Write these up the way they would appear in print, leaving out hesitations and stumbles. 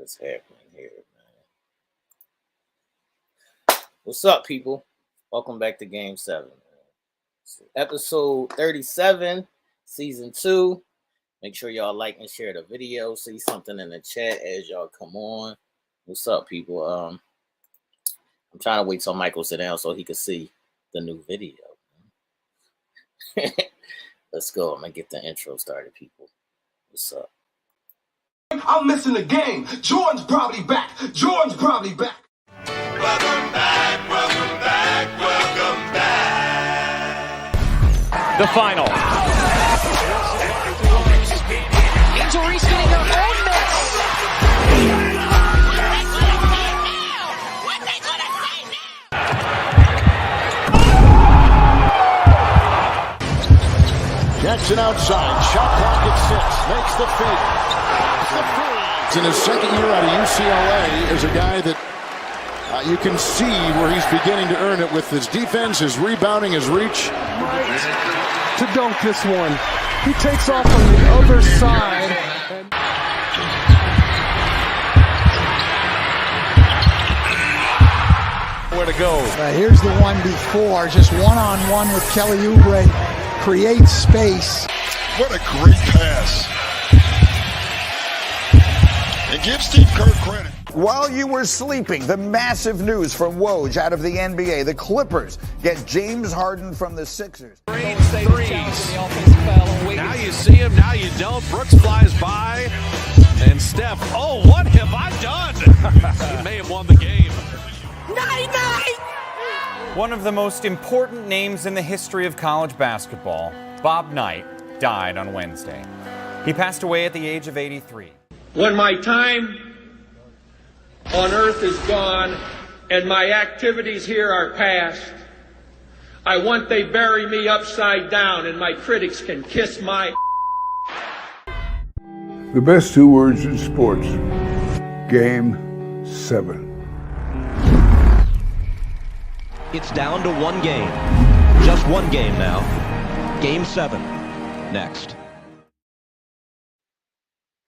is happening here, man? What's up, people? Welcome back to Game 7. Episode 37, Season 2. Make sure y'all like and share the video. See something in the chat as y'all come on. What's up, people? I'm trying to wait till Michael sit down so he can see the new video. Let's go. I'm going to get the intro started, people. What's up? I'm missing the game. Jordan's probably back. Welcome back, welcome back, welcome back. The final. Injuries getting their own mix. What they gonna say now? Jackson outside. Shot clock at 6. Makes the feed. In his second year out of UCLA is a guy that you can see where he's beginning to earn it with his defense, his rebounding, his reach. To dunk this one. He takes off on the other side. Where to go? Here's the one before, just one-on-one with Kelly Oubre. Creates space. What a great pass. And give Steve Kerr credit. While you were sleeping, the massive news from Woj out of the NBA. The Clippers get James Harden from the Sixers. Threes. Now you see him, now you don't. Brooks flies by. And Steph, oh, what have I done? He may have won the game. Night! One of the most important names in the history of college basketball, Bob Knight, died on Wednesday. He passed away at the age of 83. When my time on earth is gone and my activities here are past, I want they bury me upside down and my critics can kiss my The best two words in sports. Game 7. It's down to one game. Just one game now. Game 7. Next.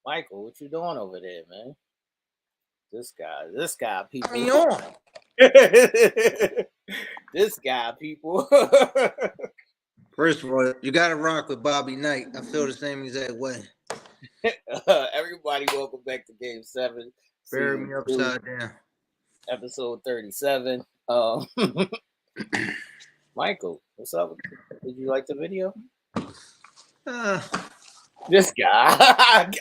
Michael, what you doing over there, man? This guy, people. This guy, people. First of all, you got to rock with Bobby Knight. I feel the same exact way. Everybody, welcome back to Game 7. Bury me upside down. Episode 37. Michael, what's up? Did you like the video? This guy.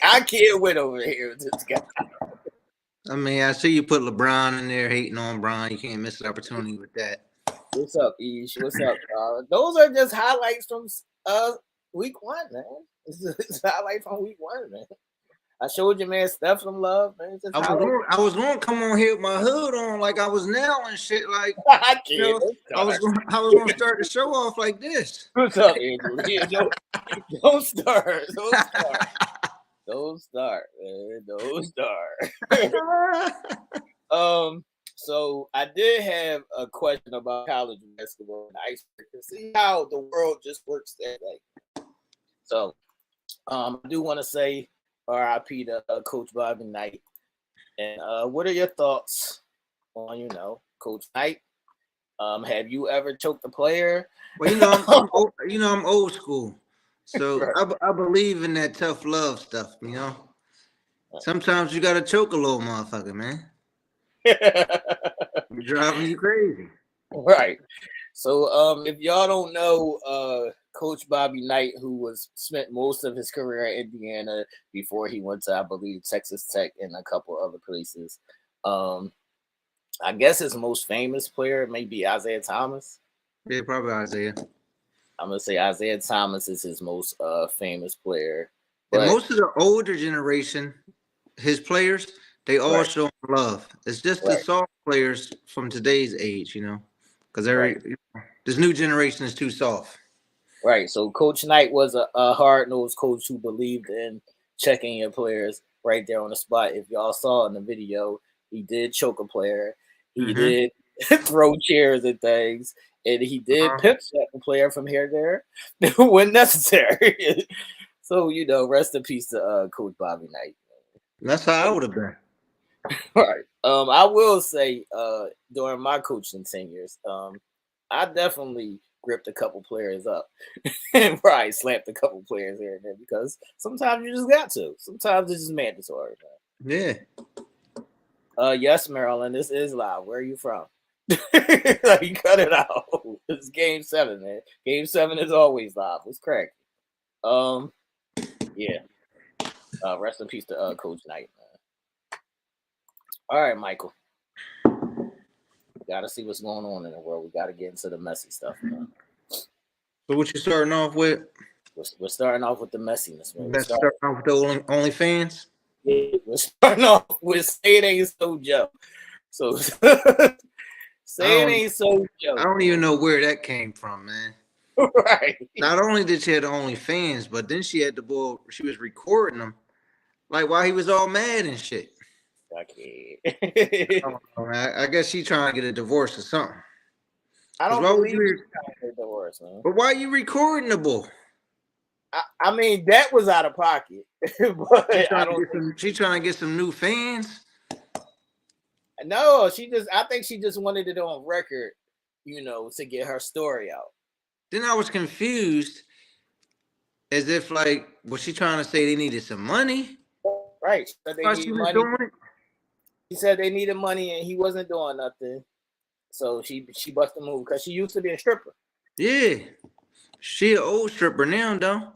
I can't win over here with this guy. I mean, I see you put LeBron in there hating on Bron. You can't miss an opportunity with that. What's up, Ish? What's up? Those are just highlights from week 1, man. It's highlight from week 1, man. I showed you, man, Steph some love, man. I was going to come on here with my hood on like I was now and shit. Like, I can't. I was going to start the show off like this. What's up, Andrew? Yeah, don't start. Don't start, man. Don't start. So I did have a question about college basketball and ice to see how the world just works that way. So I do want to say RIP to Coach Bobby Knight. And what are your thoughts on, Coach Knight? Have you ever choked a player? Well, I'm old school. So right. I believe in that tough love stuff, Sometimes you got to choke a little motherfucker, man. You're driving you crazy. Right. So if y'all don't know Coach Bobby Knight, who spent most of his career at Indiana before he went to, I believe, Texas Tech and a couple other places. I guess his most famous player may be Isaiah Thomas. Yeah, probably Isaiah. I'm going to say Isaiah Thomas is his most famous player. But most of the older generation, his players, they all show love. It's just the soft players from today's age, because this new generation is too soft. Right. So Coach Knight was a hard-nosed coach who believed in checking your players right there on the spot. If y'all saw in the video, he did choke a player. He did throw chairs and things. And he did pimp slap a player from here to there when necessary. So, rest in peace to Coach Bobby Knight. That's how I would have been. Right. I will say, during my coaching tenures, I definitely gripped a couple players up and probably slapped a couple players here and there because sometimes you just got to. Sometimes it's just mandatory. Yeah. Yes, Maryland, this is live. Where are you from? Like, cut it out. It's Game 7, man. Game 7 is always live. It's crack. Yeah. Rest in peace to Coach Knight, man. All right, Michael. Got to see what's going on in the world. We got to get into the messy stuff, man. So what you starting off with? We're starting off with the messiness, man. Let's start off with the OnlyFans. Yeah, we're starting off with Say It Ain't So Joe. So Say It Ain't So Joe. I don't even know where that came from, man. Right. Not only did she have the OnlyFans, but then she had the bull. She was recording them, like while he was all mad and shit. I guess she trying to get a divorce or something. I don't believe she's trying to get a divorce, man. But why are you recording the bull? I mean, that was out of pocket. But She trying to get some new fans. No, I think she just wanted it on record, to get her story out. Then I was confused, as if like, was she trying to say they needed some money? Right. She said they needed money. He said they needed money and he wasn't doing nothing. So she busted a move because she used to be a stripper. Yeah. She an old stripper now, though.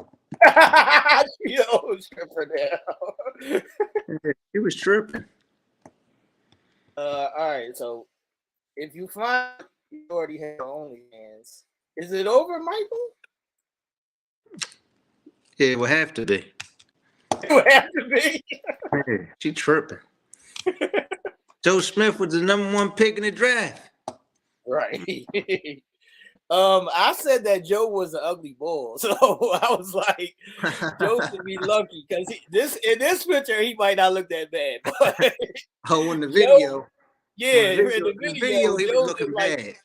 She an old stripper now. She was stripping. All right. So if you find you already have OnlyFans, is it over, Michael? Yeah, it would have to be. It would have to be. Yeah, she tripping. Joe Smith was the #1 pick in the draft. Right. I said that Joe was an ugly bull, so I was like, Joe should be lucky because in this picture he might not look that bad. But in the video, in the video he was looking bad.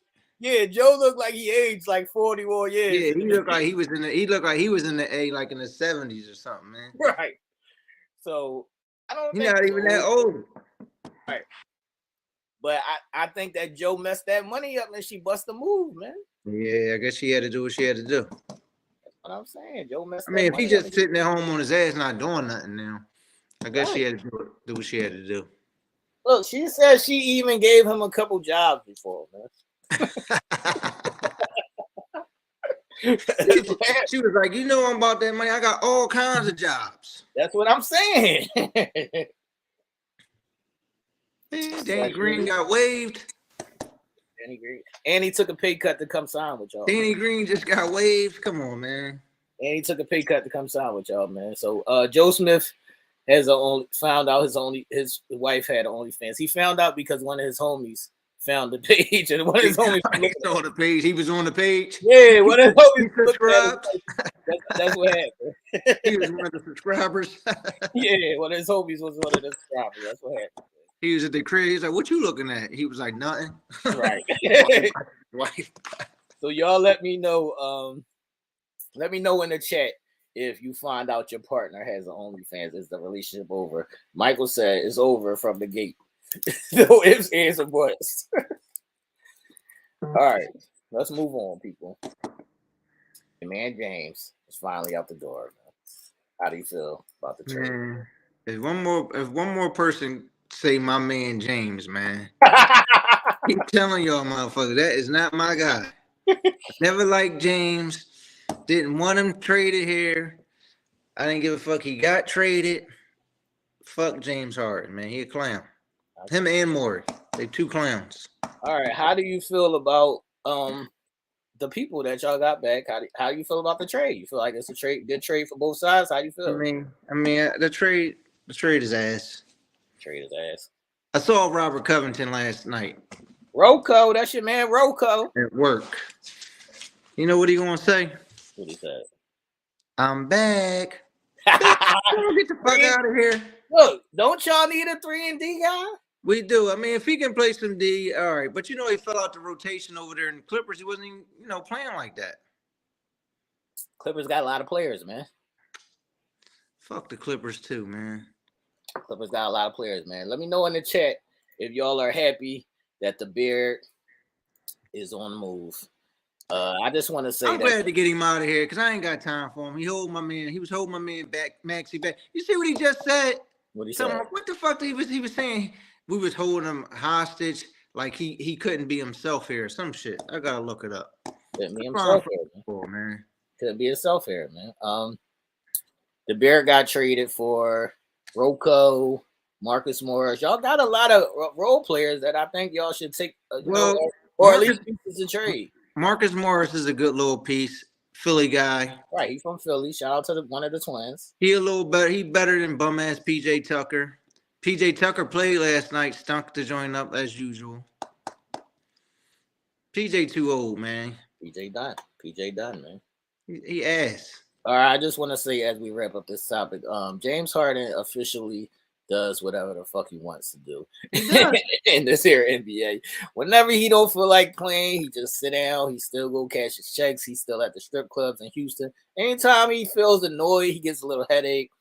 Yeah, Joe looked like he aged like 40 more years. Yeah, he looked like he was in the like in the 70s or something, man. Right. So I don't. He's not even that old. Right. But I think that Joe messed that money up and she bust a move, man. Yeah, I guess she had to do what she had to do. That's what I'm saying. Joe messed. I mean, if he just sitting at home on his ass not doing nothing now, I guess she had to do what she had to do. Look, she said she even gave him a couple jobs before, man. She was like, I'm about that money. I got all kinds of jobs. That's what I'm saying. Danny Green got waived. Danny Green. And he took a pay cut to come sign with y'all. Danny Green just got waived. Come on, man. And he took a pay cut to come sign with y'all, man. So Joe Smith found out his wife had OnlyFans. He found out because one of his homies found the page, and one of his homies saw the page. He was on the page. Yeah, one of his homies subscribed. That's what happened. He was one of the subscribers. Yeah, one of his homies was one of the subscribers. That's what happened. He was at the crib. He's like, "What you looking at?" He was like, "Nothing." Right. So y'all let me know. Let me know in the chat if you find out your partner has an OnlyFans. Is the relationship over? Michael said it's over from the gate. No ifs, ands, or buts. All right, let's move on, people. Your man James is finally out the door. How do you feel about the trade? Man, if one more person say my man James, man, keep telling y'all, motherfucker, that is not my guy. Never liked James. Didn't want him traded here. I didn't give a fuck. He got traded. Fuck James Harden, man. He a clown. Him and Morey, they two clowns. All right, how do you feel about the people that y'all got back? How do you feel about the trade? You feel like it's a good trade for both sides? How do you feel? I mean, the trade is ass. Trade is ass. I saw Robert Covington last night. Rocco, that's your man, Rocco. At work. You know what he gonna say? What he said? I'm back. Get the fuck out of here. Look, don't y'all need a 3-and-D guy? We do. I mean, if he can play some D, all right. But he fell out the rotation over there in the Clippers. He wasn't even, playing like that. Clippers got a lot of players, man. Fuck the Clippers too, man. Clippers got a lot of players, man. Let me know in the chat if y'all are happy that the Beard is on the move. I just want to say I'm glad to get him out of here because I ain't got time for him. He was holding my man back, Maxie back. You see what he just said? What he said? What the fuck he was saying? We was holding him hostage, like he couldn't be himself here or some shit. I gotta look it up. Couldn't be himself here, man. Couldn't be himself here, man. The Bear got traded for Rocco, Marcus Morris. Y'all got a lot of role players that I think y'all should take, or at least pieces of trade. Marcus Morris is a good little piece, Philly guy. Right, he's from Philly. Shout out to one of the twins. He a little better. He better than bum ass PJ Tucker. PJ Tucker played last night, stunk to join up as usual. PJ too old, man. PJ done, man. He ass. All right, I just want to say as we wrap up this topic, James Harden officially does whatever the fuck he wants to do in this here NBA. Whenever he don't feel like playing, he just sit down. He still go cash his checks. He's still at the strip clubs in Houston. Anytime he feels annoyed, he gets a little headache,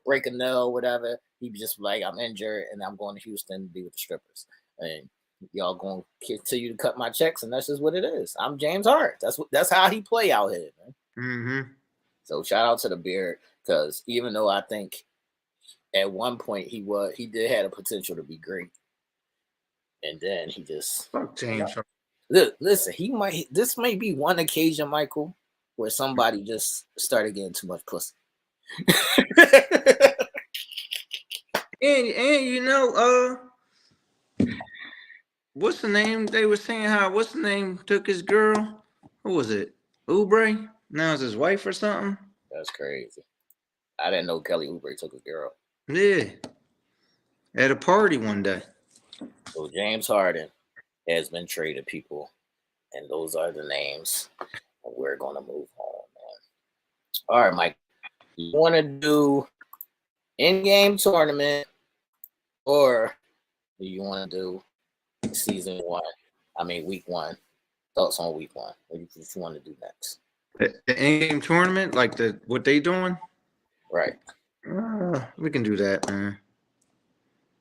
break a nail, whatever. He just like, I'm injured and I'm going to Houston to be with the strippers. And y'all going to continue to cut my checks, and that's just what it is. I'm James Harden. That's how he play out here, man. Mm-hmm. So shout out to the Beard, because even though I think at one point he did have a potential to be great, and then he just fuck James. Listen, this may be one occasion, Michael, where somebody just started getting too much pussy. and you know, what's the name? They were saying what's the name took his girl? Who was it? Oubre? Now it's his wife or something? That's crazy. I didn't know Kelly Oubre took his girl. Yeah. At a party one day. So James Harden has been traded, people. And those are the names. And we're going to move on, man. All right, Mike. You want to do in-game tournament, or do you want to do season one? I mean, week one. Thoughts on week one. What do you want to do next? The in-game tournament, like what they doing? Right. We can do that, man.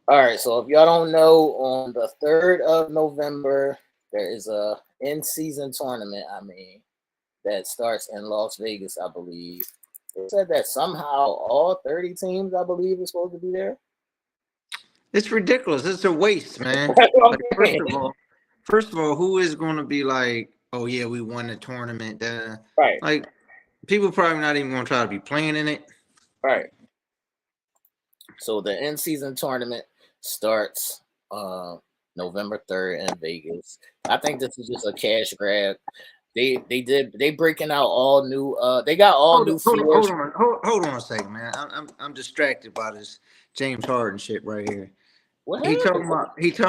All right. So if y'all don't know, on the 3rd of November, there is a in-season tournament. That starts in Las Vegas, I believe. They said that somehow all 30 teams, I believe, is supposed to be there. It's ridiculous. It's a waste, man. First of all, who is going to be like, oh yeah, we won the tournament? Right. Like, people probably not even going to try to be playing in it. Right. So the in-season tournament starts November 3rd in Vegas. I think this is just a cash grab. They breaking out all new. They got all new. Hold on a second, man. I'm distracted by this James Harden shit right here. What he talking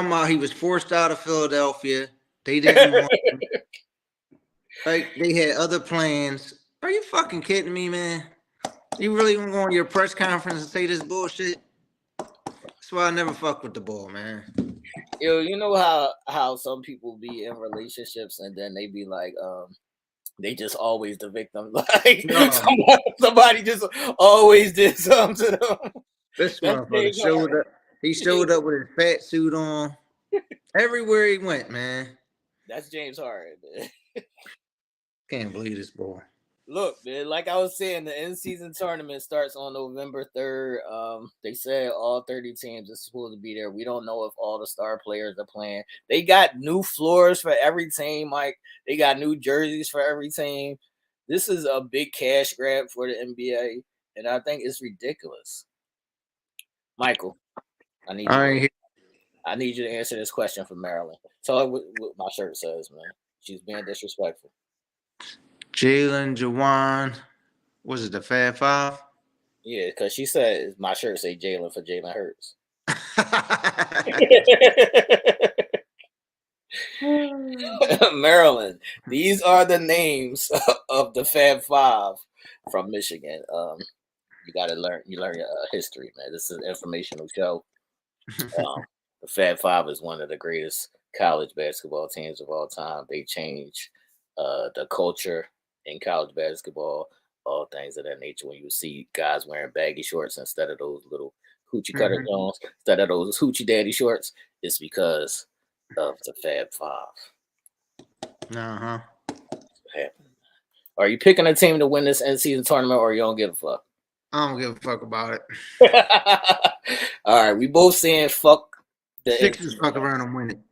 about he was forced out of Philadelphia. They didn't want him. Like, they had other plans. Are you fucking kidding me, man? You really gonna go on your press conference and say this bullshit? That's why I never fuck with the ball, man. Yo, you know how some people be in relationships and then they be like, they just always the victim. Like, somebody just always did something to them. This motherfucker showed up. He showed up with his fat suit on. Everywhere he went, man. That's James Harden, man. Can't believe this boy. Look, man, like I was saying, the in-season tournament starts on November 3rd. They said all 30 teams are supposed to be there. We don't know if all the star players are playing. They got new floors for every team, Mike. They got new jerseys for every team. This is a big cash grab for the NBA, and I think it's ridiculous. Michael, I need you to answer this question for Maryland. Tell her what my shirt says, man. She's being disrespectful. Jalen, Jawan, was it the Fab Five? Yeah, because she said my shirt say Jalen for Jalen Hurts. Maryland. These are the names of the Fab Five from Michigan. You gotta learn your history, man. This is an informational show. The Fab Five is one of the greatest college basketball teams of all time. They changed the culture in college basketball, all things of that nature. When you see guys wearing baggy shorts instead of those little Hoochie Cutter Jones instead of those Hoochie Daddy shorts, it's because of the Fab Five. Are you picking a team to win this end season tournament, or you don't give a fuck? I don't give a fuck about it. All right, we both saying fuck the Sixers. Fuck around and win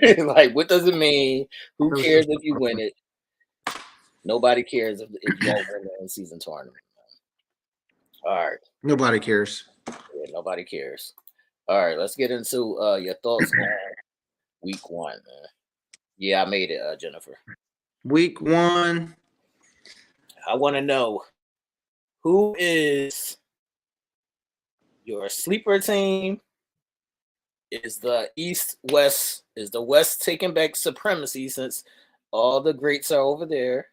it. Like, what does it mean? Who cares if you win it? Nobody cares if you don't win the end season tournament. All right. Nobody cares. Yeah, nobody cares. All right, let's get into your thoughts on week 1. Yeah, I made it, Jennifer. Week 1. I want to know who is your sleeper team. Is the West taking back supremacy since all the greats are over there?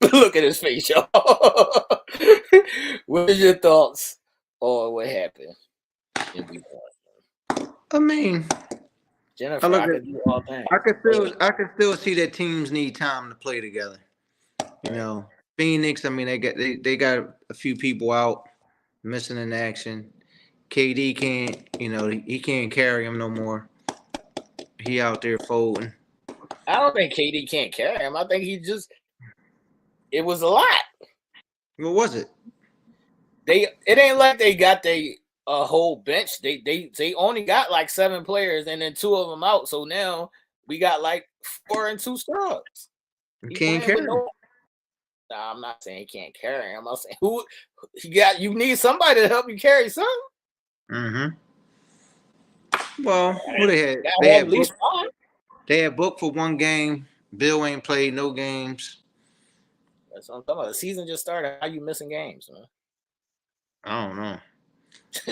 Look at his face, y'all. What are your thoughts on what happened in week 1? I mean, Jennifer, I could still see that teams need time to play together. You know, Phoenix. I mean, they got a few people out missing in action. KD can't, he can't carry him no more. He out there folding. I don't think KD can't carry him. I think it was a lot. What was it? It ain't like they got a whole bench. They only got like 7 players and then 2 of them out. So now we got like 4 and 2 scrubs. You can't carry him. Nah, I'm not saying he can't carry him. I'm saying you need somebody to help you carry something. Well, who they had? They had booked for 1 game. Bill ain't played no games. That's what I'm talking about. The season just started. How you missing games, man? I don't know.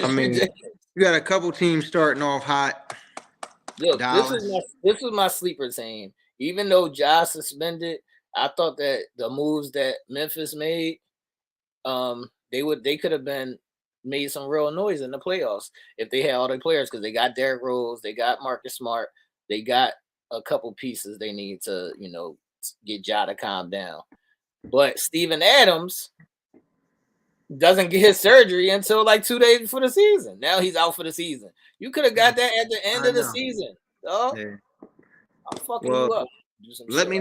I mean, you got a couple teams starting off hot. Look, this was my sleeper team. Even though Ja suspended, I thought that the moves that Memphis made, they could have made some real noise in the playoffs if they had all their players, because they got Derrick Rose, they got Marcus Smart, they got a couple pieces they need to, get Ja to calm down. But Steven Adams doesn't get his surgery until like 2 days before the season. Now he's out for the season. You could have got that at the end of the season. Oh, yeah. I'm fucking you up. Let me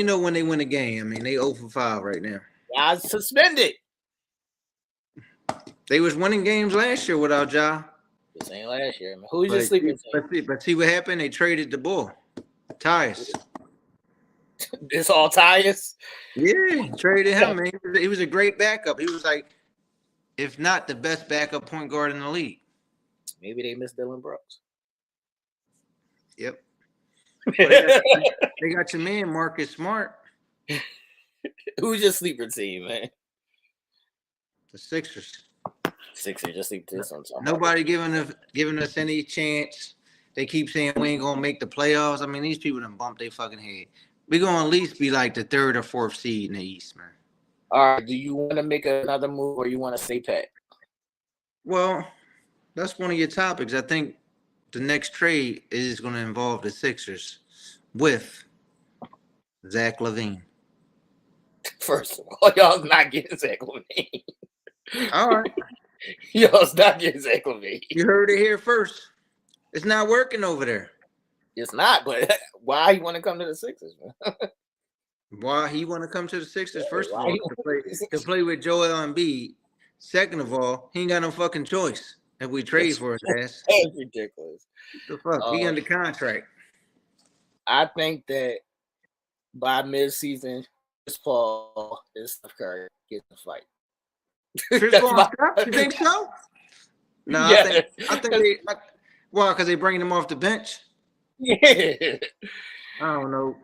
know when they win a game. I mean, they 0 for 5 right now. I suspended. They was winning games last year without Ja. This ain't last year, man. Who's your sleeping team? But see what happened? They traded the ball. Tyus. It's all Tyus? Yeah, traded him, man. He was a great backup. He was like, if not the best backup point guard in the league. Maybe they missed Dylan Brooks. Yep. They got your man, Marcus Smart. Who's your sleeper team, man? The Sixers. Sixers, just sleep this on top. Nobody giving us any chance. They keep saying we ain't gonna make the playoffs. I mean, these people done bumped their fucking head. We're gonna at least be like the 3rd or 4th seed in the East, man. All right. Do you want to make another move or you want to stay pat? Well, that's one of your topics. I think the next trade is going to involve the Sixers with Zach LaVine. First of all, y'all's not getting Zach LaVine. All right. Y'all's not getting Zach LaVine. You heard it here first. It's not working over there. It's not, but why you want to come to the Sixers, man? Why he want to come to the Sixers? First of all, to play with Joel Embiid. Second of all, he ain't got no fucking choice if we trade for his ass. That's ridiculous. What the fuck? He under contract. I think that by midseason, Chris Paul and Steph Curry get the fight. Chris Paul, you think so? No, yeah. I think they. Why? Because they bringing him off the bench. Yeah. I don't know.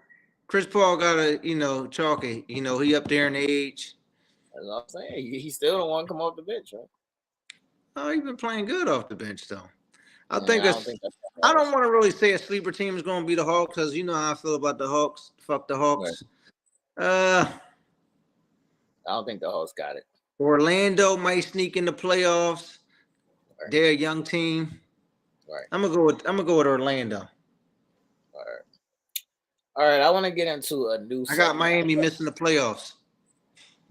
Chris Paul got a, chalky. He up there in age. That's what I'm saying. He still don't want to come off the bench, right? Oh, he's been playing good off the bench, though. I don't want to really say a sleeper team is going to be the Hawks because you know how I feel about the Hawks. Fuck the Hawks. Right. I don't think the Hawks got it. Orlando might sneak in the playoffs. Right. They're a young team. Right. I'm gonna go with Orlando. All right. I want to get into a new. I got Miami missing the playoffs.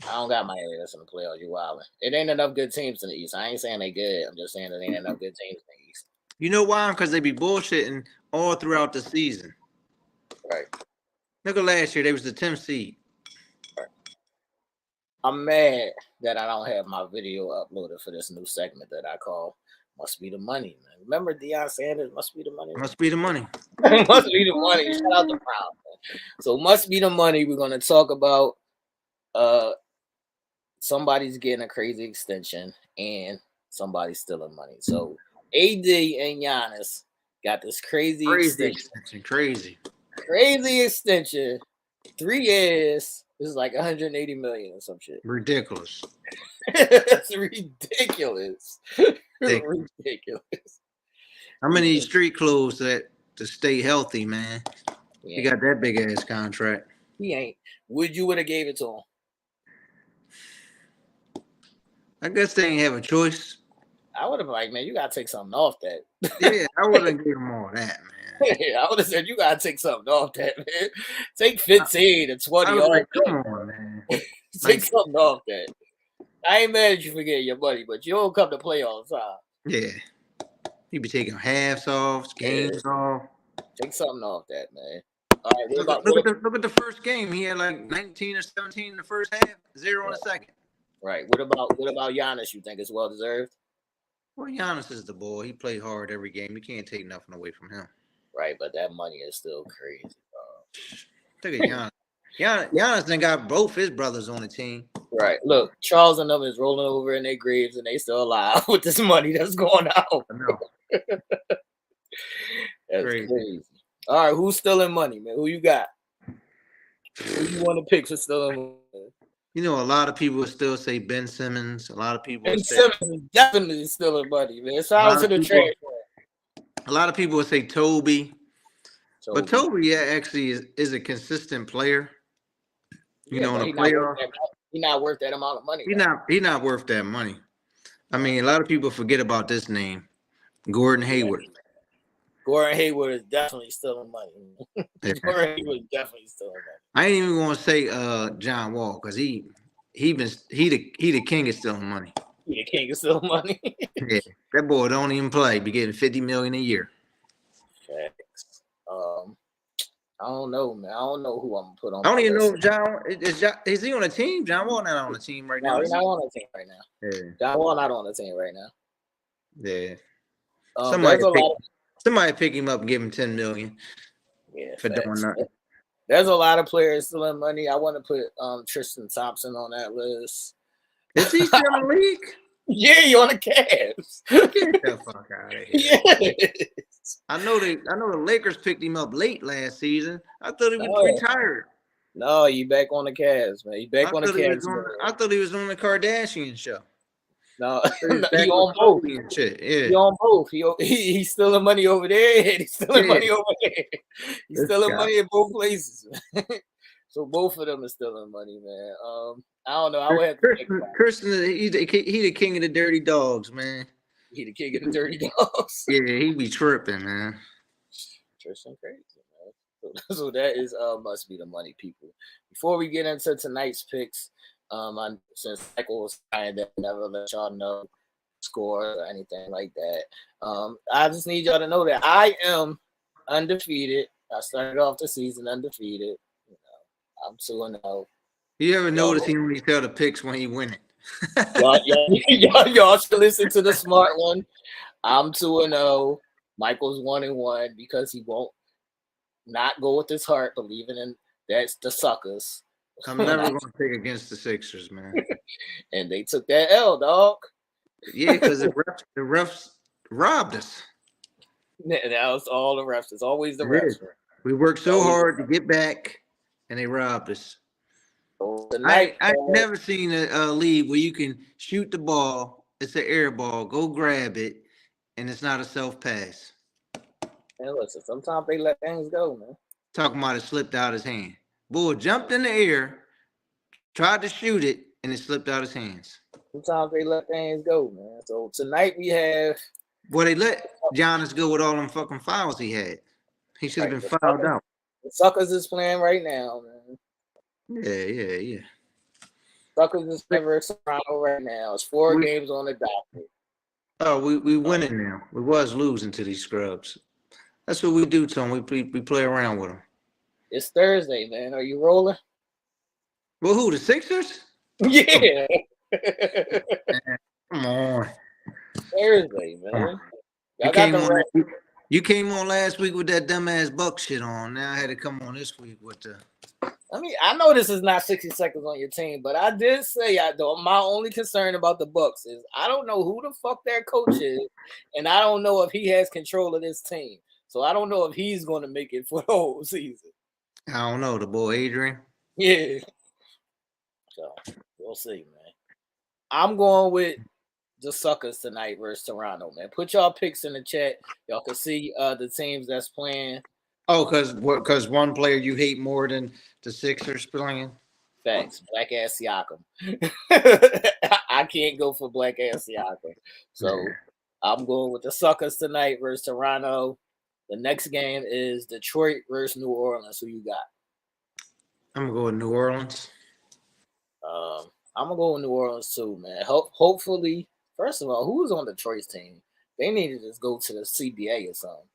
I don't got my ass in the playoffs. You wildin'. It ain't enough good teams in the East. I ain't saying they good. I'm just saying there ain't enough good teams in the East. You know why? Because they be bullshitting all throughout the season. Right. Look at last year. They was the 10th seed. Right. I'm mad that I don't have my video uploaded for this new segment that I call Must Be the Money, man. Remember Deion Sanders? Must Be the Money? Must be the money. Must be the money. Shout out to Brown, man. So Must Be the Money. We're going to talk about somebody's getting a crazy extension and somebody's stealing money. So AD and Giannis got this crazy extension. Crazy extension. 3 years. This is like 180 million or some shit. Ridiculous. It's ridiculous. Ridiculous. How many street clothes to stay healthy, man? He got that big ass contract. He ain't. Would you would have gave it to him? I guess they ain't have a choice. I would have been like, man, you gotta take something off that. Yeah, I wouldn't give him all that, man. I would have said you gotta take something off that, man. Take 15 and 20 off. Like, come on, man. Take something off that. I ain't mad at you for getting your money, but you don't come to play all the time. Yeah. You be taking halves off, games off. Take something off that, man. All right, look at the first game. He had like 19 or 17 in the first half, 0 in the second. Right. What about Giannis? You think it's well deserved? Well, Giannis is the boy. He played hard every game. You can't take nothing away from him. Right, but that money is still crazy. Look at Giannis. Giannis done got both his brothers on the team. Right. Look, Charles and them is rolling over in their graves and they still alive with this money that's going out. I know. That's crazy. All right, who's stealing money, man? Who you got? Who you want to pick for stealing money? You know, a lot of people still say Ben Simmons. A lot of people Simmons is definitely stealing money, man. Shout out to the trash. A lot of people would say Toby. But Toby actually is a consistent player. You know, in the playoffs. He's not worth that amount of money. He's not worth that money. I mean, a lot of people forget about this name, Gordon Hayward. Gordon Hayward is definitely stealing money. Gordon Hayward is definitely stealing money. I ain't even gonna say John Wall because he the king of stealing money. He the king of stealing money. Yeah, that boy don't even play. Be getting $50 million a year. Facts. I don't know, man. I don't know who I'm gonna put on. I don't even know if John is he on a team? John Wall not on the team right now. No, he's not on the team right now. Yeah. John Wall not on the team right now. Yeah. Somebody pick him up and give him $10 million. Yeah, for doing nothing. There's a lot of players stealing money. I want to put Tristan Thompson on that list. Is he still in the league? Yeah, he on the Cavs. Get the fuck out of here. Yes. I know the Lakers picked him up late last season. I thought he was retired. No, he back on the Cavs, man. He back on the Cavs. I thought he was on the Kardashian show. No, he on both. And shit. Yeah. He on both. He's stealing money over there and he's stealing money over there. He's stealing money in both places. So both of them are stealing money, man. I don't know. I would have to think about it. Kirsten, he the king of the dirty dogs, man. He the king of the dirty dogs. Yeah, he be tripping, man. Tristan crazy, man. So that is must be the money, people. Before we get into tonight's picks, since Michael was trying to never let y'all know score or anything like that, I just need y'all to know that I am undefeated. I started off the season undefeated. You know, I'm 2-0. You ever notice he only tell the picks when he win it? y'all should listen to the smart one. I'm 2-0. Michael's 1-1 because he won't not go with his heart, believing in that's the suckers. I'm never going to pick against the Sixers, man. And they took that L, dog. Yeah, because the refs robbed us. That was all the refs. It's always the refs. We worked so hard to get back, and they robbed us. So I've never seen a league where you can shoot the ball, it's an air ball, go grab it, and it's not a self-pass. And listen, sometimes they let things go, man. Talking about it slipped out his hand. Bull jumped in the air, tried to shoot it, and it slipped out his hands. Sometimes they let things go, man. So tonight we have... Well, they let Giannis go with all them fucking fouls he had. He should have been fouled out. The suckers is playing right now, man. Yeah. Suckers is versus Toronto right now. It's 4 games on the docket. Oh, we winning now. We was losing to these scrubs. That's what we do to them. We play around with them. It's Thursday, man. Are you rolling? Well, who, the Sixers? Yeah. Come on. Thursday, man. You came on last week with that dumbass Buck shit on. Now I had to come on this week with the. I mean, I know this is not 60 seconds on your team, but I did say my only concern about the Bucks is I don't know who the fuck their coach is, and I don't know if he has control of this team. So I don't know if he's going to make it for the whole season. I don't know, the boy Adrian. Yeah. So we'll see, man. I'm going with the Suckers tonight versus Toronto, man. Put y'all picks in the chat. Y'all can see the teams that's playing. Oh, because one player you hate more than the Sixers playing? Facts. Black ass Siakam. I can't go for black ass Siakam. So I'm going with the Suckers tonight versus Toronto. The next game is Detroit versus New Orleans. Who you got? I'm going to go with New Orleans. I'm going to go with New Orleans too, man. Hopefully, first of all, who's on Detroit's team? They need to just go to the CBA or something.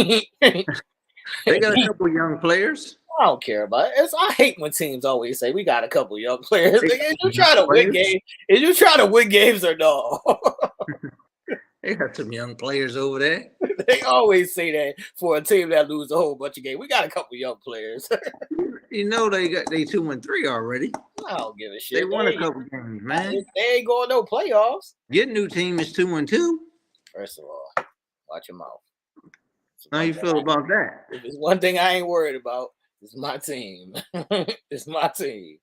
They got a couple young players. I don't care about it. I hate when teams always say we got a couple young players. Is you try to win games? Is you try to win games or no? They got some young players over there. They always say that for a team that loses a whole bunch of games. We got a couple young players. You know they 2-3 already. I don't give a shit. They won a couple games, man. They ain't going no playoffs. Your new team is 2-2. First of all, watch your mouth. How you feel about that? If it's one thing I ain't worried about, it's my team. It's my team.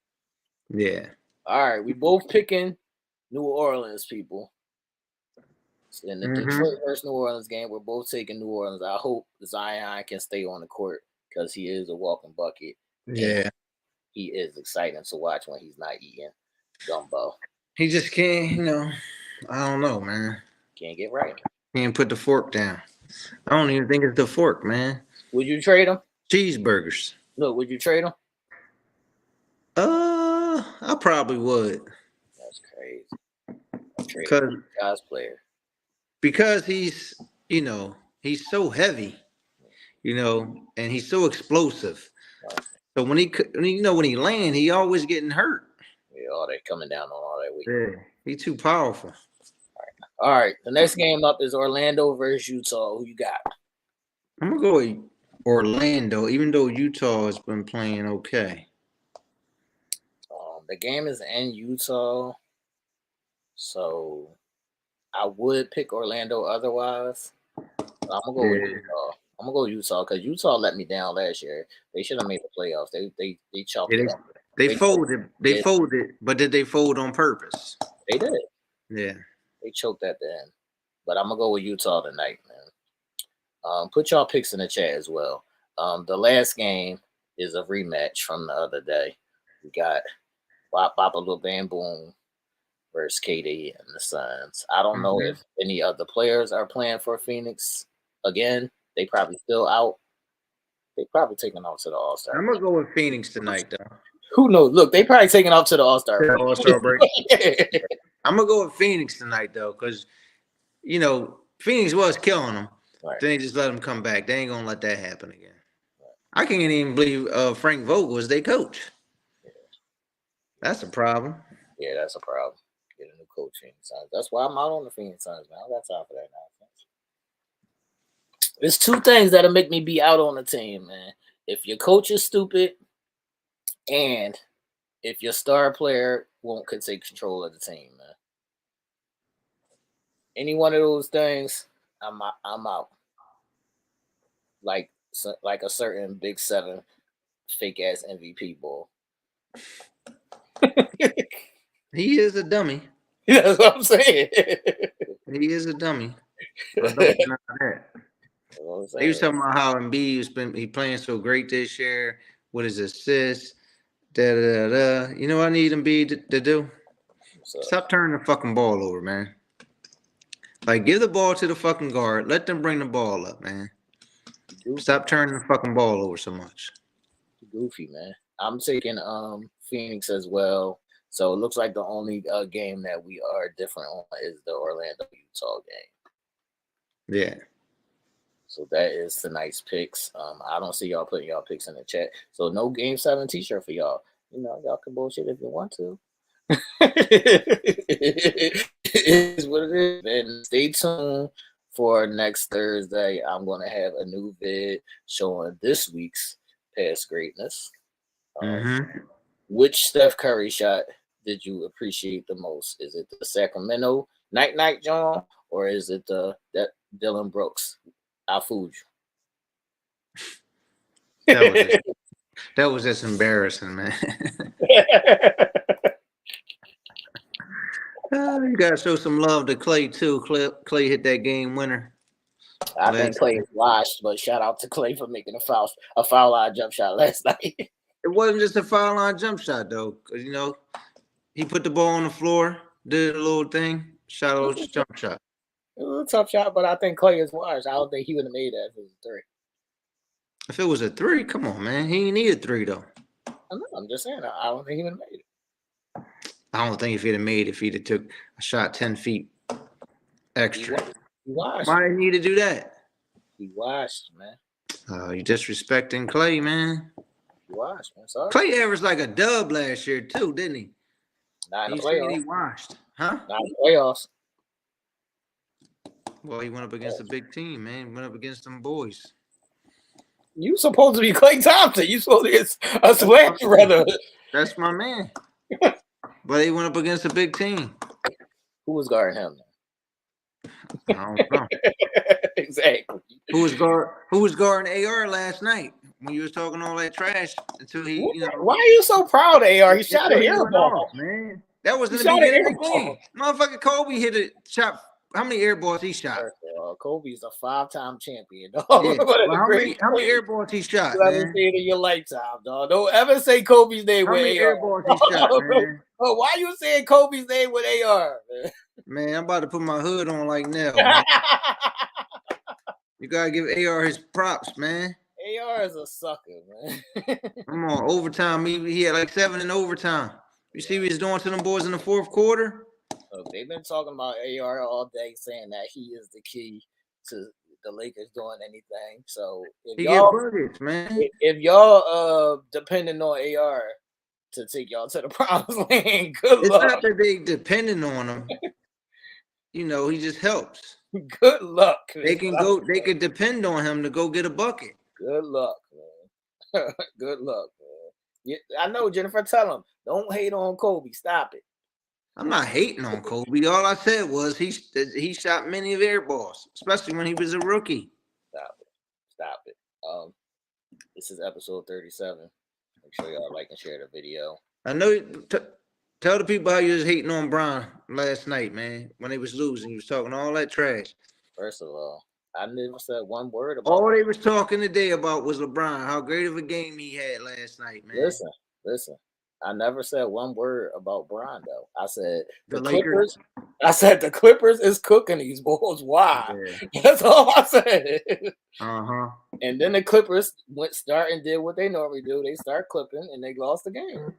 Yeah. All right, we both picking New Orleans, people. In the Detroit versus New Orleans game, we're both taking New Orleans. I hope Zion can stay on the court because he is a walking bucket. Yeah. He is exciting to watch when he's not eating gumbo. He just can't, I don't know, man. Can't get right. Can't put the fork down. I don't even think it's the fork, man. Would you trade him? Cheeseburgers. Look, would you trade him? I probably would. That's crazy. Guy's player. Because he's, he's so heavy, and he's so explosive. So when he land, he always getting hurt. Yeah, all that coming down on all that week. Yeah, he's too powerful. All right. The next game up is Orlando versus Utah. Who you got? I'm gonna go with Orlando, even though Utah has been playing okay. The game is in Utah, so I would pick Orlando otherwise. But I'm gonna go with Utah. I'm gonna go Utah because Utah let me down last year. They should have made the playoffs. They chopped it up. They folded. They folded, but did they fold on purpose? They did. Yeah. They choked at the end. But I'm gonna go with Utah tonight, man. Put y'all picks in the chat as well. The last game is a rematch from the other day. We got Bop Bop a Little Bam Boom versus KD and the Suns. I don't know if any other players are playing for Phoenix again. They probably still out. They probably taking off to the All-Star. I'm gonna go with Phoenix tonight, though. Who knows? Look, they probably taking off to the All-Star break. All-Star break. I'm gonna go with Phoenix tonight, though, because Phoenix was killing them. Right. Then they just let them come back. They ain't gonna let that happen again. Right. I can't even believe Frank Vogel is their coach. Yeah. That's a problem. Yeah, that's a problem. Get a new coach, Phoenix Suns. That's why I'm out on the Phoenix Suns, man. I got time for that nonsense. There's two things that'll make me be out on the team, man. If your coach is stupid, and if your star player could take control of the team, man. Any one of those things, I'm out. Like a certain Big 7 fake ass MVP bull. He is a dummy. That's what I'm saying. He is a dummy. But don't deny that. He was talking about how Embiid he playing so great this year with his assists. You know what I need Embiid to do? Stop turning the fucking ball over, man. Like, give the ball to the fucking guard. Let them bring the ball up, man. Stop turning the fucking ball over so much. Goofy, man. I'm taking Phoenix as well. So it looks like the only game that we are different on is the Orlando Utah game. Yeah. So that is tonight's picks. I don't see y'all putting y'all picks in the chat. So no Game 7 t-shirt for y'all. Y'all can bullshit if you want to. It is what it is. And stay tuned for next Thursday. I'm going to have a new vid showing this week's past greatness. Which Steph Curry shot did you appreciate the most? Is it the Sacramento night John, or is it that Dylan Brooks? I fooled you. That was just embarrassing, man. You gotta show some love to Clay too. Clay hit that game winner. I think Clay is washed, but shout out to Clay for making a foul line jump shot last night. It wasn't just a foul line jump shot though, because he put the ball on the floor, did a little thing, shot a little jump shot. It was a tough shot, but I think Clay is washed. I don't think he would have made that if it was a three. If it was a three, come on, man. He ain't need a three though. I'm just saying, I don't think he would have made it. I don't think if he'd have made it, if he'd have took a shot 10 feet extra. He washed. Why did he need to do that? He washed, man. You disrespecting Clay, man. He washed, man. Sorry. Clay averaged like a dub last year too, didn't he? Not in the playoffs. He washed, huh? Not in the playoffs. Well, he went up against a big team, man. Went up against them boys. You supposed to be Clay Thompson. You supposed to get a sweat, brother. That's my man. But he went up against a big team. Who was guarding him? I don't know. Exactly. Who was guarding AR last night when you was talking all that trash until he? Why are you so proud of AR? He shot an air ball, man. That was in the beginning of the game. Motherfucker Kobe hit a shot. How many air balls he shot? Kobe's a 5-time champion, dog. Yeah. Well, how many air balls he shot? You haven't seen in your lifetime, dog. Don't ever say Kobe's name with AR. How many air balls he shot, man? Oh, why you saying Kobe's name with AR, man? Man, I'm about to put my hood on like Nell. Man. You gotta give AR his props, man. AR is a sucker, man. Come on, overtime. He had like 7 in overtime. You see what he's doing to them boys in the fourth quarter? They've been talking about AR all day, saying that he is the key to the Lakers doing anything. So if y'all depending on AR to take y'all to the promised land, good luck. It's not that they depending on him. He just helps. Good luck. They can depend on him to go get a bucket. Good luck, man. Good luck, man. I know, Jennifer. Tell him, don't hate on Kobe. Stop it. I'm not hating on Kobe. All I said was he shot many of air balls, especially when he was a rookie. Stop it. This is episode 37. Make sure y'all like and share the video. I know. Tell the people how you was hating on Bron last night, man. When they was losing, you was talking all that trash. First of all, I never said one word about. All they was talking today about was LeBron, how great of a game he had last night, man. Listen. I never said one word about Bron, though. I said the Lakers. Clippers. I said the Clippers is cooking these balls. Why? Yeah. That's all I said. And then the Clippers did what they normally do. They start clipping, and they lost the game.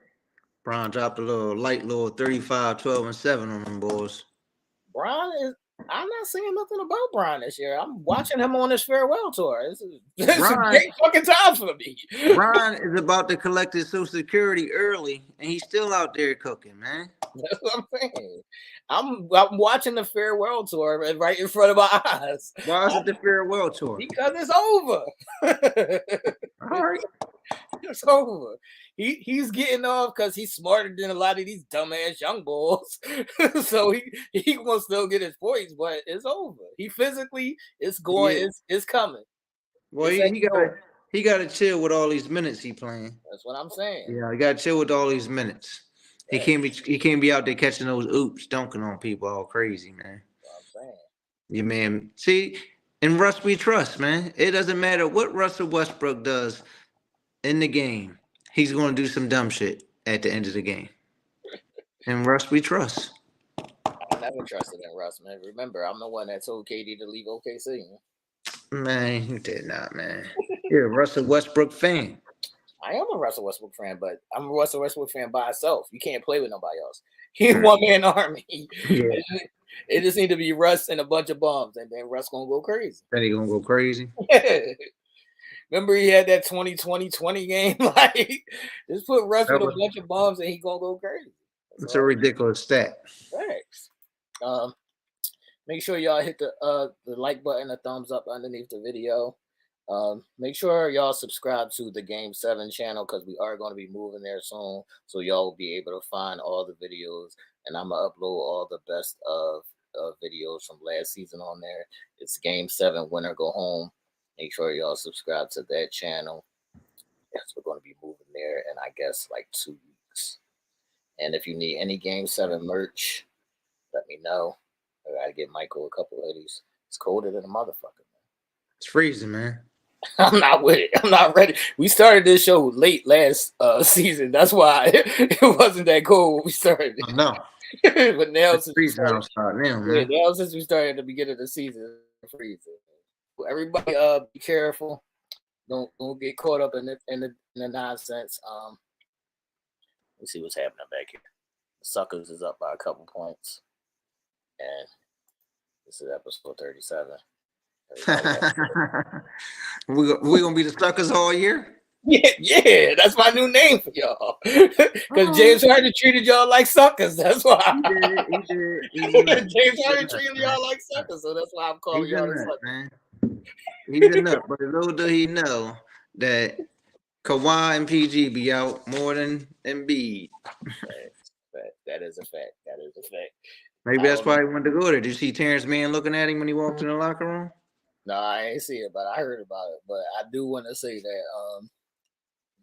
Bron dropped a little 35, 12, and 7 on them boys. I'm not saying nothing about Bron this year. I'm watching him on his farewell tour. This is a great fucking time for me. Bron is about to collect his Social Security early, and he's still out there cooking, man. That's what I'm saying. I'm watching the farewell tour right in front of my eyes. Why is it the farewell tour? Because it's over. All right. It's over. He's getting off because he's smarter than a lot of these dumbass young bulls. So he wants to still get his points, but it's over. He physically, it's going, Yeah. it's coming. Well, he got to chill with all these minutes he playing. That's what I'm saying. Yeah, he got to chill with all these minutes. He can't be out there catching those oops, dunking on people all crazy, man. That's what I'm saying. Yeah, man. See, in Russ we trust, man. It doesn't matter what Russell Westbrook does in the game. He's going to do some dumb shit at the end of the game. And Russ we trust. I never trusted in Russ, man. Remember, I'm the one that told KD to leave OKC. Man, you did not, man. You're a Russell Westbrook fan. I am a Russell Westbrook fan, but I'm a Russell Westbrook fan by myself. You can't play with nobody else. He's one man army. Yeah. It just need to be Russ and a bunch of bums, and then Russ gonna go crazy. Then he gonna go crazy. Remember he had that 20-20-20 game? Like, just put Russ with a bunch of bums, and he gonna go crazy. It's a ridiculous stat. Thanks. Make sure y'all hit the like button, the thumbs up underneath the video. Make sure y'all subscribe to the Game 7 channel because we are going to be moving there soon. So y'all will be able to find all the videos, and I'm gonna upload all the best of videos from last season on there. It's Game 7 Winner Go Home. Make sure y'all subscribe to that channel. Yes, we're going to be moving there in, I guess, like 2 weeks. And if you need any Game 7 merch, let me know. I gotta get Michael a couple of these. It's colder than a motherfucker, man. It's freezing, man. I'm not with it. I'm not ready. We started this show late last season. That's why it wasn't that cold when we started. No. But now it's freezing outside now, man. Yeah, now since we started at the beginning of the season, it's freezing. Everybody, be careful. Don't get caught up in the nonsense. Let's see what's happening back here. The Suckers is up by a couple points, and this is episode 37. We're gonna be the Suckers all year. Yeah, that's my new name for y'all. Because James Harden treated y'all like suckers. That's why. He did. James Harden treated y'all like suckers, so that's why I'm calling y'all the suckers. Man. He's a nut, but little do he know that Kawhi and PG be out more than Embiid. That is a fact. That is a fact. Maybe that's why he wanted to go there. Did you see Terrence Mann looking at him when he walked in the locker room? No, I ain't see it, but I heard about it. But I do want to say that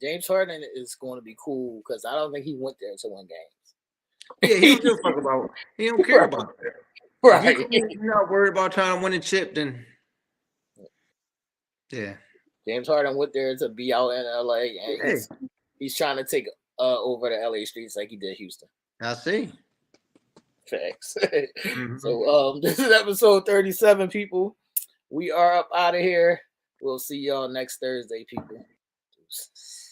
James Harden is going to be cool because I don't think he went there to win games. Yeah, he don't talk about. He don't care about that. Right. If you're not worried about trying to win a chip, then yeah. James Harden went there to be out in LA, and he's trying to take over the LA streets like he did Houston. I see. Facts. So this is episode 37, people. We are up out of here. We'll see y'all next Thursday, people. Deuces.